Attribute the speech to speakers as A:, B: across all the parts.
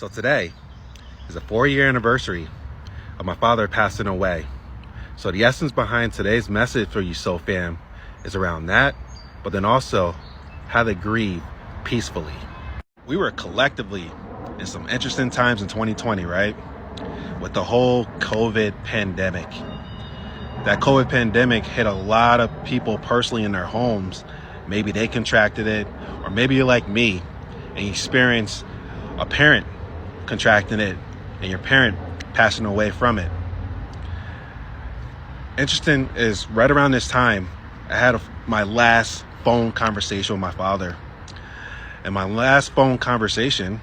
A: So today is the 4-year anniversary of my father passing away. So the essence behind today's message for you Soul Fam is around that, but then also how to grieve peacefully. We were collectively in some interesting times in 2020, right? With the whole COVID pandemic. That COVID pandemic hit a lot of people personally in their homes. Maybe they contracted it, or maybe you're like me and you experienced a parent contracting it and your parent passing away from it. Interesting is right around this time, I had my last phone conversation with my father. And my last phone conversation,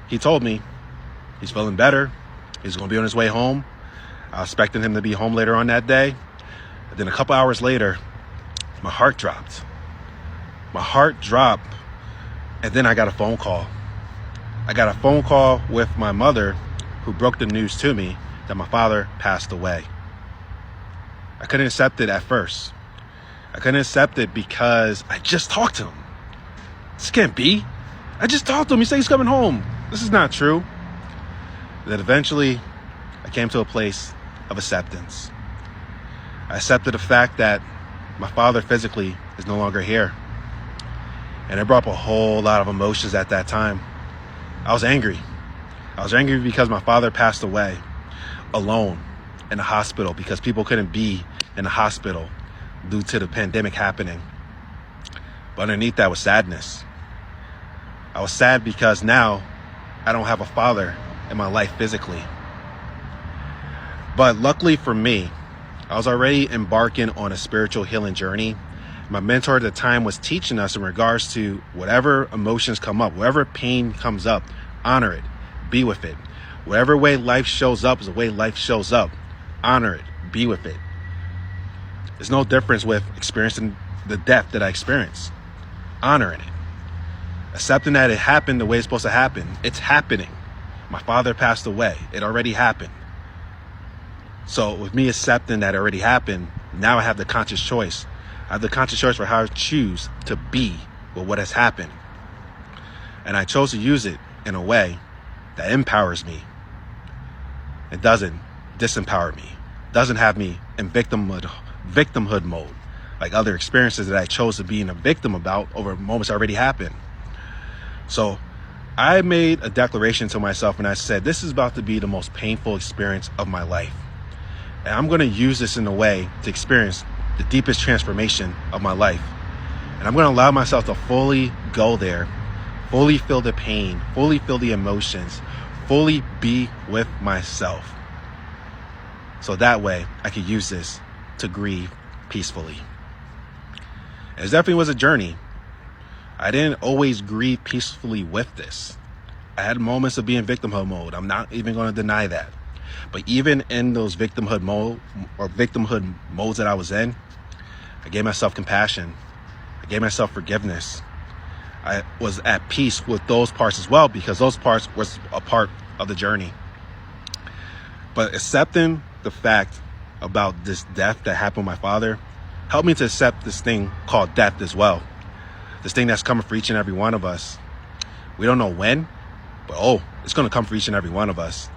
A: he told me he's feeling better. He's going to be on his way home. I was expecting him to be home later on that day. And then a couple hours later, my heart dropped. And then I got a phone call. I got a phone call with my mother, who broke the news to me that my father passed away. I couldn't accept it at first. I couldn't accept it because I just talked to him. This can't be. I just talked to him. He said he's coming home. This is not true. Then eventually, I came to a place of acceptance. I accepted the fact that my father physically is no longer here. And it brought up a whole lot of emotions at that time. I was angry. I was angry because my father passed away alone in the hospital because people couldn't be in the hospital due to the pandemic happening. But underneath that was sadness. I was sad because now I don't have a father in my life physically. But luckily for me, I was already embarking on a spiritual healing journey. My mentor at the time was teaching us in regards to whatever emotions come up, whatever pain comes up, honor it, be with it. Whatever way life shows up is the way life shows up. Honor it, be with it. There's no difference with experiencing the death that I experienced. Honoring it. Accepting that it happened the way it's supposed to happen. It's happening. My father passed away. It already happened. So with me accepting that it already happened, now I have the conscious choice. I have the conscious choice for how I choose to be with what has happened. And I chose to use it in a way that empowers me. It doesn't disempower me. It doesn't have me in victimhood mode, like other experiences that I chose to be in a victim about over moments that already happened. So I made a declaration to myself and I said, this is about to be the most painful experience of my life. And I'm going to use this in a way to experience the deepest transformation of my life. And I'm going to allow myself to fully go there, fully feel the pain, fully feel the emotions, fully be with myself. So that way I could use this to grieve peacefully. And it definitely was a journey. I didn't always grieve peacefully with this. I had moments of being victimhood mode. I'm not even going to deny that. But even in those victimhood modes that I was in, I gave myself compassion. I gave myself forgiveness. I was at peace with those parts as well because those parts was a part of the journey. But accepting the fact about this death that happened with my father helped me to accept this thing called death as well. This thing that's coming for each and every one of us. We don't know when, but it's going to come for each and every one of us.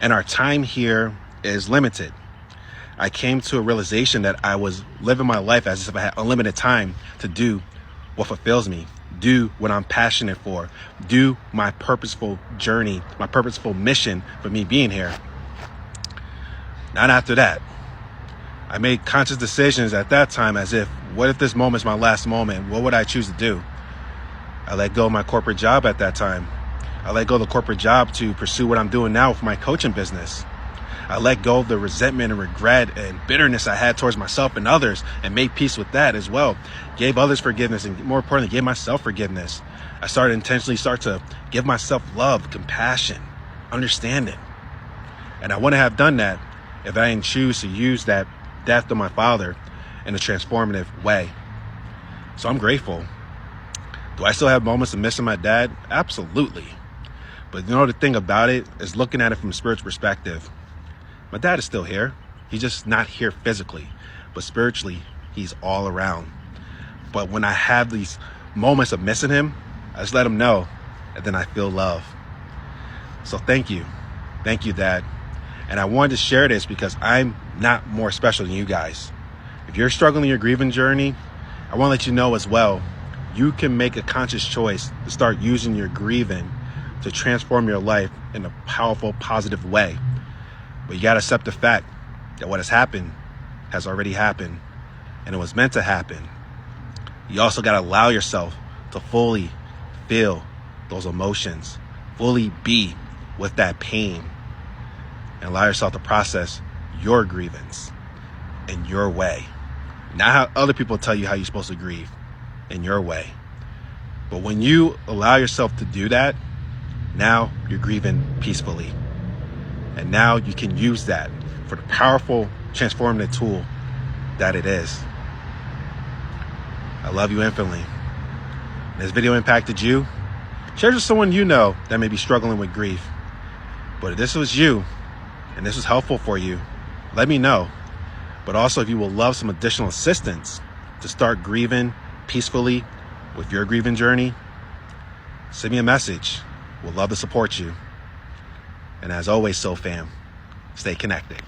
A: And our time here is limited. I came to a realization that I was living my life as if I had unlimited time to do what fulfills me, do what I'm passionate for, do my purposeful journey, my purposeful mission for me being here. Not after that. I made conscious decisions at that time as if, what if this moment's my last moment? What would I choose to do? I let go of my corporate job at that time. I let go of the corporate job to pursue what I'm doing now for my coaching business. I let go of the resentment and regret and bitterness I had towards myself and others and made peace with that as well. Gave others forgiveness and more importantly, gave myself forgiveness. I started intentionally to give myself love, compassion, understanding. And I wouldn't have done that if I didn't choose to use that death of my father in a transformative way. So I'm grateful. Do I still have moments of missing my dad? Absolutely. But you know, the thing about it is looking at it from a spiritual perspective. My dad is still here. He's just not here physically, but spiritually, he's all around. But when I have these moments of missing him, I just let him know, and then I feel love. So thank you. Thank you, Dad. And I wanted to share this because I'm not more special than you guys. If you're struggling in your grieving journey, I want to let you know as well, you can make a conscious choice to start using your grieving to transform your life in a powerful, positive way. But you got to accept the fact that what has happened has already happened, and it was meant to happen. You also got to allow yourself to fully feel those emotions, fully be with that pain, and allow yourself to process your grievance in your way. Not how other people tell you how you're supposed to grieve, in your way. But when you allow yourself to do that, now you're grieving peacefully. And now you can use that for the powerful, transformative tool that it is. I love you infinitely. If this video impacted you, share it with someone you know that may be struggling with grief. But if this was you, and this was helpful for you, let me know. But also, if you will love some additional assistance to start grieving peacefully with your grieving journey, send me a message. We'll love to support you. And as always, SOFam, stay connected.